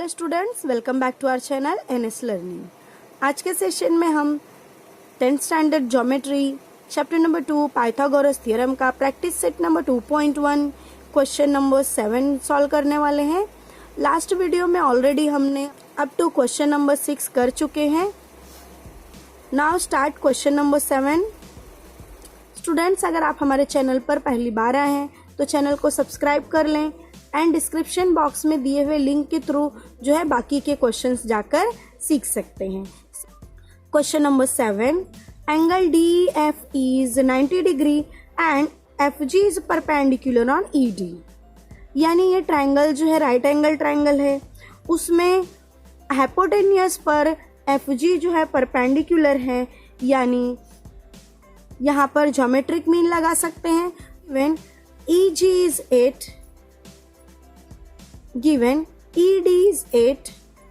Students, welcome back to our channel NS learning. आज के session में हम 10th standard geometry chapter number 2 Pythagoras theorem का practice set number 2.1 question number 7 solve करने वाले हैं। लास्ट वीडियो में ऑलरेडी हमने अप टू क्वेश्चन नंबर 6 कर चुके हैं। Now start question number 7। Students, अगर आप हमारे चैनल पर पहली बार आए हैं तो चैनल को सब्सक्राइब कर लें एंड डिस्क्रिप्शन बॉक्स में दिए हुए लिंक के थ्रू जो है बाकी के क्वेश्चंस जाकर सीख सकते हैं। Question number 7, angle D F is 90 degree and F G is perpendicular on E D. यानी ये ट्राइंगल जो है राइट एंगल ट्राइंगल है, उसमें हाइपोटेनियस पर एफ जी जो है परपेंडिकुलर है, यानी यहाँ पर ज्योमेट्रिक मीन लगा सकते हैं। When E G is 8, given ED is 8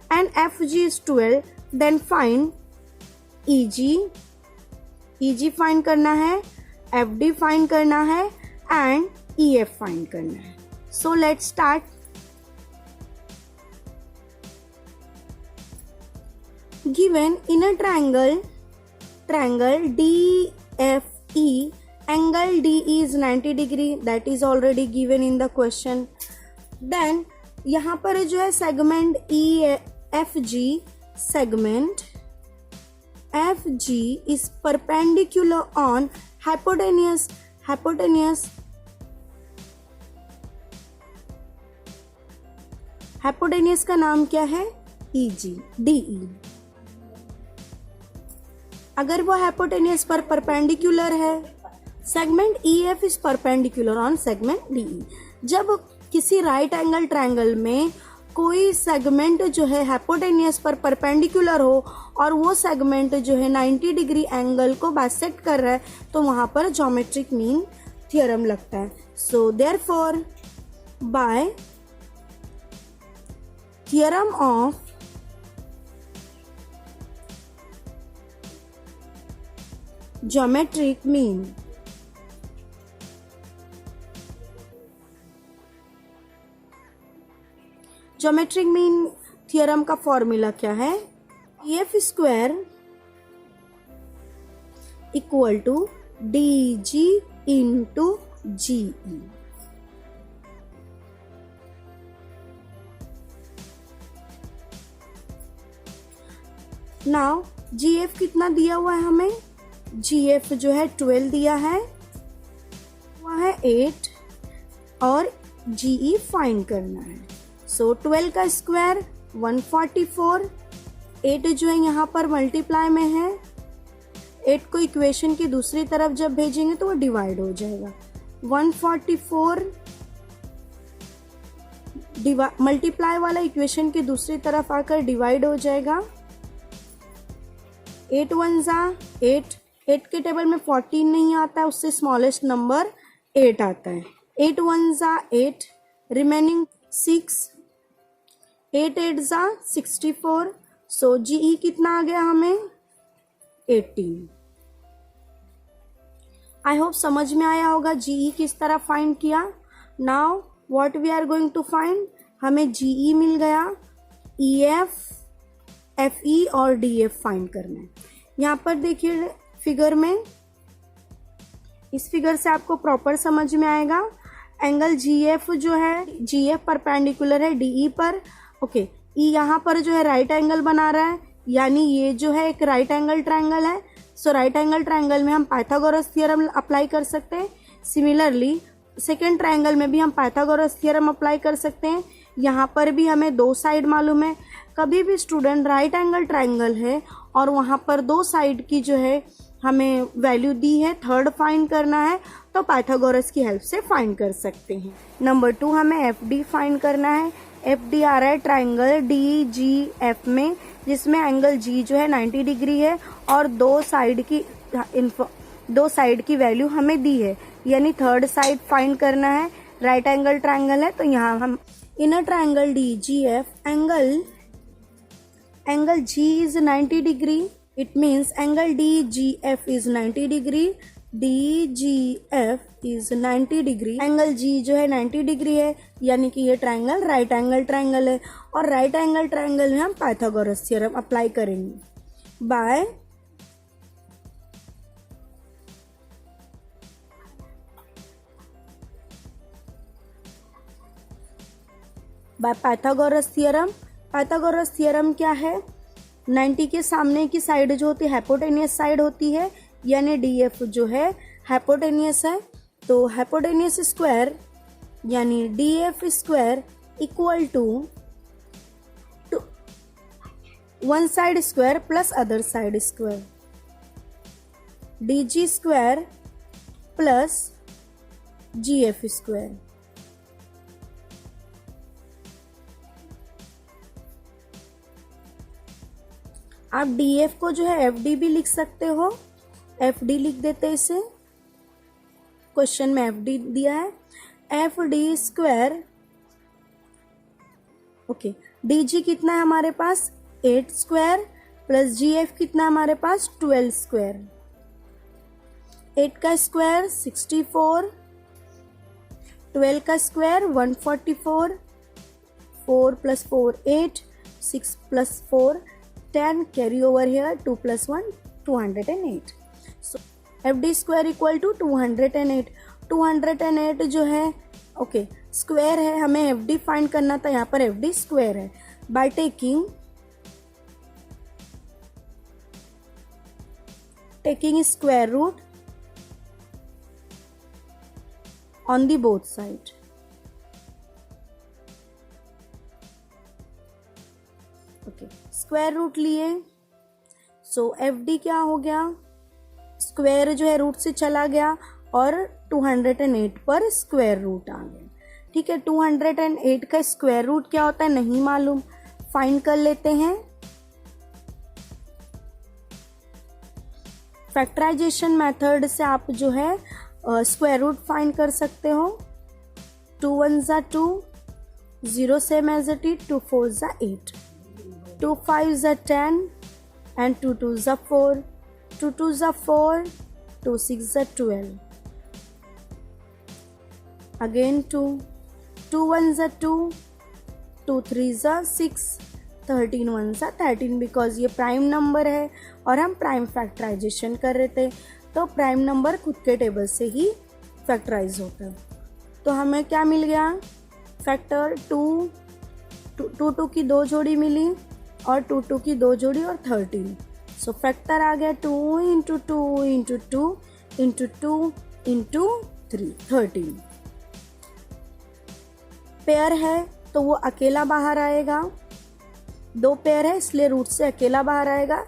and FG is 12, then find EG find करना है, FD find करना है and EF find करना है। So let's start. Given in a triangle DFE, angle DE is 90 degree, that is already given in the question. Then यहाँ पर जो है segment segment F G is perpendicular on hypotenuse का नाम क्या है? EG DE। अगर वो हाइपोटेनियस पर परपेंडिकुलर है, segment EF is perpendicular on segment DE। जब किसी राइट एंगल ट्रायंगल में कोई सेगमेंट जो है हाइपोटेनियस पर परपेंडिकुलर हो और वो सेगमेंट जो है 90 डिग्री एंगल को बाइसेक्ट कर रहा है, तो वहां पर ज्योमेट्रिक मीन थ्योरम लगता है। So therefore by theorem of geometric mean, geometric mean theorem का फॉर्मूला क्या है? F square equal to D G into G E. Now G F कितना दिया हुआ है हमें? जी एफ जो है 12 दिया है, वह है 8 और जी ई फाइंड करना है। सो 12 का स्क्वायर 144, 8 जो है यहाँ पर मल्टीप्लाई में है, 8 को इक्वेशन की दूसरी तरफ जब भेजेंगे तो वो डिवाइड हो जाएगा। 144 मल्टीप्लाई वाला इक्वेशन की दूसरी तरफ आकर डिवाइड हो जाएगा। 8 1 जा 8, 8 के टेबल में 14 नहीं आता है, उससे स्मॉलेस्ट नंबर 8 आता है। 8 1 जा 8, रिमेनिंग 6, 8 8 जा 64। सो जीई कितना आ गया हमें? 18। आई होप समझ में आया होगा जीई किस तरह फाइंड किया। Now what we are going to find, हमें जीई मिल गया, ईएफ, एफई और डीएफ फाइंड करना है। यहाँ पर देखिए फिगर में, इस फिगर से आपको प्रॉपर समझ में आएगा। एंगल जीएफ जो है, जीएफ परपेंडिकुलर है डीई पर। ओके, यहाँ पर जो है राइट एंगल बना रहा है, यानी ये जो है एक राइट एंगल ट्रायंगल है। सो राइट एंगल ट्रायंगल में हम पाइथागोरस थ्योरम अप्लाई कर सकते हैं। सिमिलरली सेकेंड ट्रायंगल में भी हम पाइथागोरस थ्योरम अप्लाई कर सकते हैं। यहाँ पर भी हमें दो साइड मालूम है। कभी भी स्टूडेंट राइट एंगल ट्रायंगल है और वहाँ पर दो साइड की जो है हमें वैल्यू दी है, थर्ड फाइंड करना है, तो पाइथागोरस की हेल्प से फाइंड कर सकते हैं। नंबर 2, हमें एफ डी फाइंड करना है। एफ डी आ रहा है ट्राइंगल डी जी एफ में, जिसमें एंगल जी जो है 90 डिग्री है और दो साइड की वैल्यू हमें दी है, यानी थर्ड साइड फाइंड करना है। राइट एंगल ट्राइंगल है तो यहाँ हम in a triangle D G F angle G is 90 degree, it means angle D G F is 90 degree. D G F is 90 degree, angle G जो है 90 degree है, यानी कि ये ट्राइंगल राइट एंगल ट्राइंगल है। और राइट एंगल ट्राइंगल में हम पाइथागोरस थ्योरम अप्लाई करेंगे by Pythagoras theorem. Pythagoras theorem क्या है? 90 के सामने की साइड जो होती है हाइपोटेनियस साइड होती है, यानी डीएफ जो है हाइपोटेनियस है, तो हाइपोटेनियस स्क्वायर यानी DF square equal to one side square plus other side square, DG square plus GF square. आप डीएफ को जो है एफडी भी लिख सकते हो, एफडी लिख देते इसे, क्वेश्चन में एफडी दिया है, F D square. Okay, DG कितना है हमारे पास 8 स्क्वायर प्लस जीएफ कितना है हमारे पास 12 स्क्वायर। 8 का स्क्वायर 64, 12 का square 144, 4 plus 4 8, 6 plus 4 10, carry over here 2 plus 1 208. So FD square equal to 208. 208 जो है ओके स्क्वायर है, हमें FD फाइंड करना था, यहाँ पर FD स्क्वायर है। By taking square root on the both side. Okay, square root लिए, सो FD क्या हो गया, स्क्वायर जो है रूट से चला गया और 208 पर स्क्वायर रूट आ गया। ठीक है, 208 का स्क्वायर रूट क्या होता है नहीं मालूम, फाइंड कर लेते हैं। फैक्टराइजेशन मेथड से आप जो है स्क्वायर रूट फाइंड कर सकते हो। 2 1 ज़ा 2, 0 सेम एज इट इज, 2 4 ज़ा 8, 2 5 ज़ा 10 and 2 2 ज़ा 4, 2 2 ज़ा 4, 2 6 ज़ा 12, again 2, 2 1 ज़ा 2, 2 3 ज़ा 6, 13 1 ज़ा 13, बिकॉज ये प्राइम नंबर है और हम प्राइम फैक्टराइजेशन कर रहे थे, तो प्राइम नंबर खुद के टेबल से ही फैक्टराइज होता है। तो हमें क्या मिल गया, फैक्टर 2 2 की 2 जोड़ी मिली और 2 2 की 2 जोड़ी और 13, सो फैक्टर आ गया 2 into 2 into 2 into 2 into 3, 13। Pair है तो वो अकेला बाहर आएगा, 2 पेयर है इसलिए रूट से अकेला बाहर आएगा,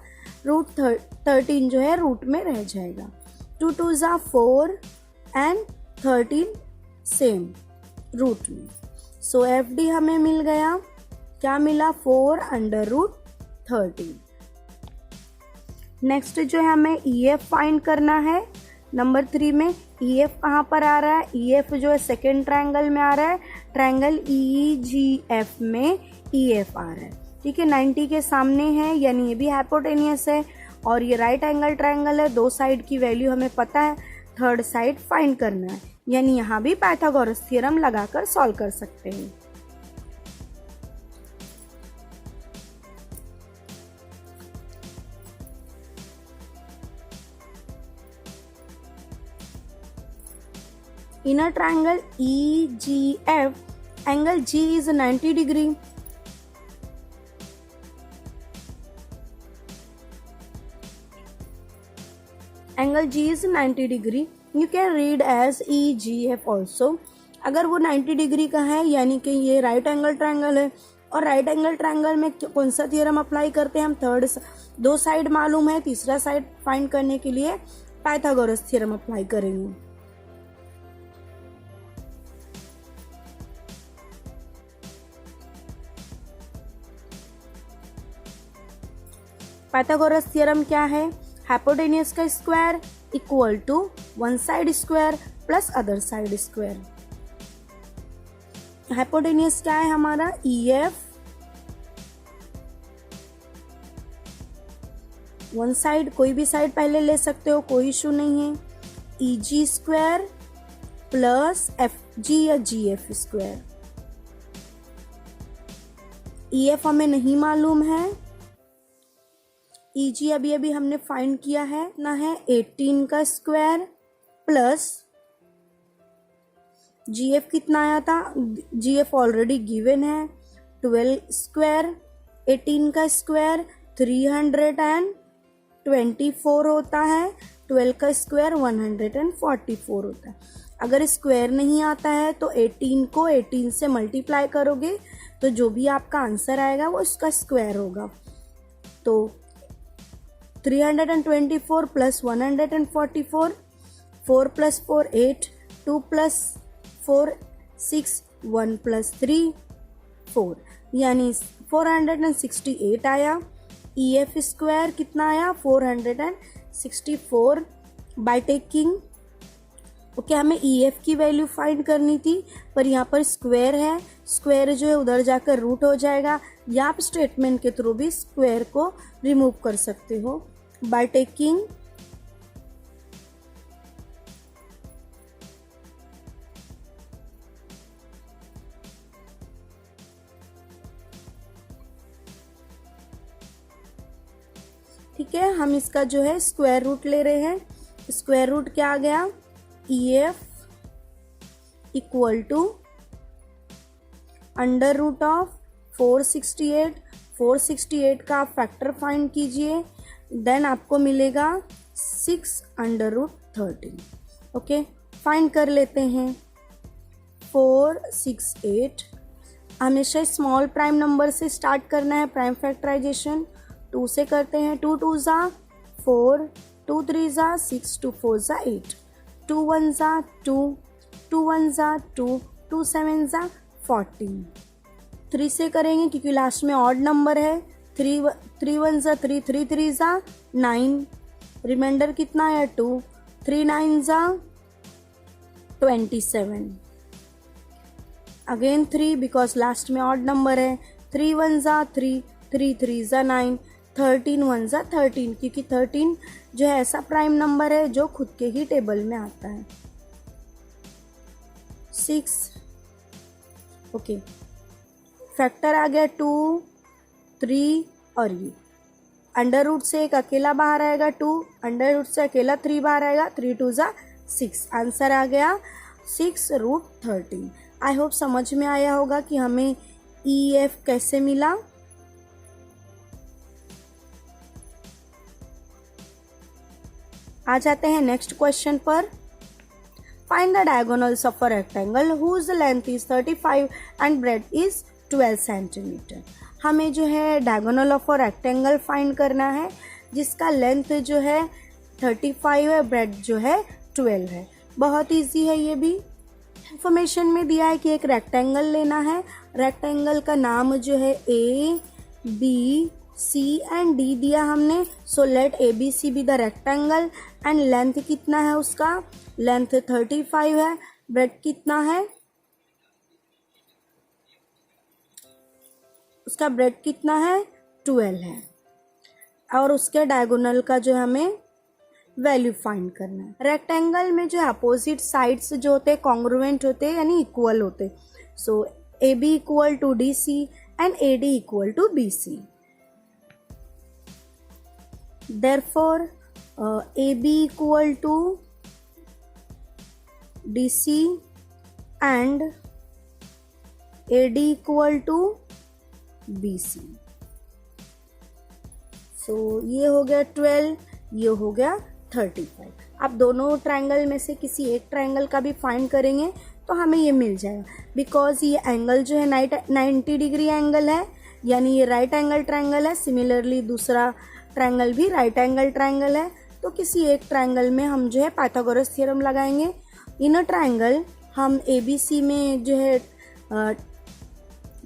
रूट 13 जो है रूट में रह जाएगा। 2 2 ज़ा 4 एंड 13 सेम रूट में, सो FD हमें मिल गया, क्या मिला 4 अंडर रूट 13। नेक्स्ट जो है हमें EF फाइंड करना है। नंबर 3 में EF कहाँ पर आ रहा है, EF जो है सेकेंड ट्रायंगल में आ रहा है, ट्रायंगल EGF में EF आ रहा है। ठीक है, 90 के सामने है, यानी ये भी हाइपोटेनियस है और ये राइट एंगल ट्रायंगल है, 2 साइड की वैल्यू हमें पता है, थर्ड साइड फाइंड करना है, यानी यहाँ भी पाइथागोरस थ्योरम लगाकर सॉल्व कर सकते हैं। In a triangle EGF, angle G is 90 degree. Angle G is 90 degree. You can read as EGF also. अगर वो 90 डिग्री का है यानी कि ये राइट एंगल ट्रायंगल है, और राइट एंगल ट्रायंगल में कौन सा थ्योरम अप्लाई करते हैं हम, थर्ड, 2 साइड मालूम है, तीसरा साइड फाइंड करने के लिए पाइथागोरस थ्योरम अप्लाई करेंगे। पाइथागोरस थ्योरम क्या है, हाइपोटेनियस का square equal to one side square plus other side square. Hypotenuse क्या है हमारा EF, वन साइड, कोई भी साइड पहले ले सकते हो, कोई इशू नहीं है। ई जी स्क्वायर प्लस एफ जी या जी एफ स्क्वायर। ई एफ हमें नहीं मालूम है, ई जी अभी अभी हमने फाइंड किया है ना, है 18 का स्क्वायर प्लस जी एफ कितना आया था, जी एफ ऑलरेडी गिवन है 12 स्क्वायर, 18 का स्क्वायर 324 होता है, 12 का स्क्वायर 144 होता है। अगर स्क्वायर नहीं आता है तो 18 को 18 से मल्टीप्लाई करोगे तो जो भी आपका आंसर आएगा वो उसका स्क्वायर होगा। तो 324 प्लस 144, 4 प्लस 4 8, 2 प्लस 4 6, 1 प्लस 3 4, यानी 468 आया। ई एफ स्क्वायर कितना आया 464 बाय टेकिंग, ओके हमें ई एफ की वैल्यू फाइंड करनी थी, पर यहाँ पर स्क्वायर है, स्क्वायर जो है उधर जाकर रूट हो जाएगा, या आप स्टेटमेंट के थ्रू भी स्क्वायर को रिमूव कर सकते हो बाय टेकिंग ठीक है। हम इसका जो है स्क्वायर रूट ले रहे हैं, स्क्वायर रूट क्या आ गया, E F equal to under root of 468, 468 का आप फैक्टर फाइंड कीजिए, देन आपको मिलेगा 6 अंडर रूट 13। ओके फाइंड कर लेते हैं 468, हमेशा स्मॉल प्राइम नंबर से स्टार्ट करना है, प्राइम फैक्टराइजेशन 2 से करते हैं, 2 2 ज़ा 4, 2 3 ज़ा 6, 2 4 ज़ा 8, 2 1 ज़ा 2, 2 1 ज़ा 2, 2 7 ज़ा 14। 3 से करेंगे क्योंकि लास्ट में ऑड नंबर है, 3 1 ज़ा 3, 3 3 ज़ा 9, रिमाइंडर कितना है 2, 3 9 ज़ा 27, अगेन 3 बिकॉज लास्ट में ऑड नंबर है, 3 1 ज़ा 3, 3 3 ज़ा 9, 13 1 ज़ा 13, क्योंकि 13 जो है ऐसा प्राइम नंबर है जो खुद के ही टेबल में आता है। 6 ओके फैक्टर आ गया 2 3 और ये अंडर रूट से एक अकेला बाहर आएगा 2, अंडर रूट से अकेला 3 बाहर आएगा, 3 2 ज़ा 6, आंसर आ गया 6 रूट 13। आई होप समझ में आया होगा कि हमें ई एफ कैसे मिला। आ जाते हैं नेक्स्ट क्वेश्चन पर। Find the diagonals of a rectangle whose length is 35 and breadth is 12 centimetre. हमें जो है diagonal of a rectangle find करना है जिसका लेंथ जो है 35 है, ब्रेड जो है 12 है। बहुत इजी है, ये भी इंफॉर्मेशन में दिया है कि एक रेक्टेंगल लेना है, रेक्टेंगल का नाम जो है A B C and D दिया हमने, so let A B C be the rectangle and length कितना है उसका, लेंथ 35 है, ब्रेड कितना है उसका, ब्रेड कितना है 12 है, और उसके डायगोनल का जो हमें वैल्यू फाइंड करना है। रेक्टेंगल में जो अपोजिट साइड्स जो होते हैं कॉन्ग्रुएंट होते हैं यानी इक्वल होते, so A B equal to D C and A D equal to B C. Therefore, AB equal to DC and AD equal to BC. So ये हो गया 12, ये हो गया 35। आप दोनों ट्रायंगल में से किसी एक ट्रायंगल का भी फाइंड करेंगे तो हमें ये मिल जाएगा, बिकॉज ये एंगल जो है 90 डिग्री एंगल है, यानी ये राइट एंगल ट्रायंगल है। सिमिलरली दूसरा ट्रायंगल भी राइट एंगल ट्रायंगल है, तो किसी एक ट्रायंगल में हम जो है पाइथागोरस थ्योरम लगाएंगे। इन ट्रायंगल हम ABC में जो है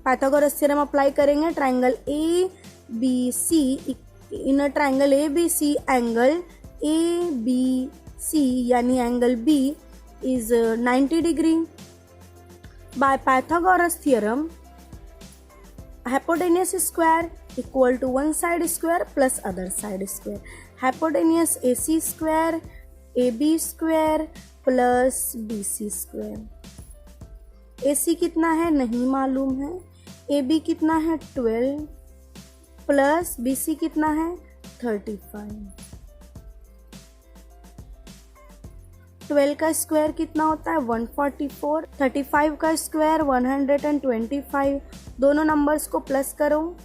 पाइथागोरस थ्योरम अप्लाई करेंगे। Triangle ABC, in triangle ABC angle ABC यानी angle B is 90 degree. By Pythagoras theorem hypotenuse square equal to one side square plus other side square. Hypotenuse AC square AB square plus BC square. AC कितना है नहीं मालूम है। AB कितना है 12 plus BC कितना है 35। 12 का स्क्वायर कितना होता है 144। 35 का स्क्वायर 125। दोनों नंबर्स को प्लस करो।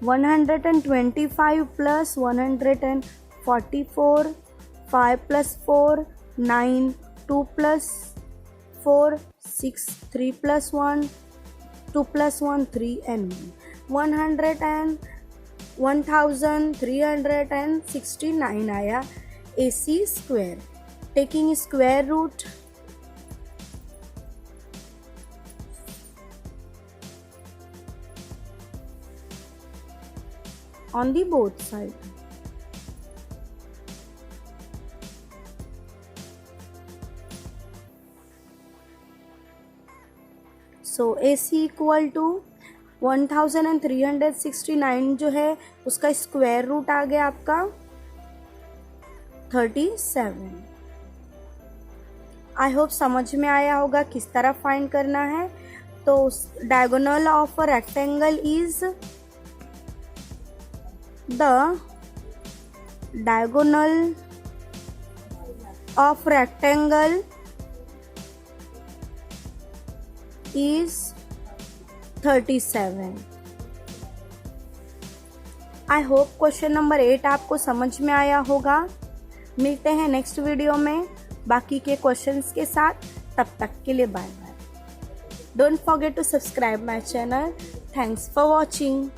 125 plus 144, 5 plus 4 9, 2 plus 4 6, 3 plus 1 2 plus 1 3 and 1369 आया AC square. Taking square root on the both side. So AC equal to 1369 जो है उसका स्क्वायर रूट आ गया आपका 37। आई होप समझ में आया होगा किस तरह फाइंड करना है। तो diagonal of a rectangle is the diagonal of rectangle is 37। I hope question number 8 आपको समझ में आया होगा। मिलते हैं नेक्स्ट वीडियो में बाकी के क्वेश्चंस के साथ। तब तक के लिए bye bye. Don't forget to subscribe my channel. Thanks for watching.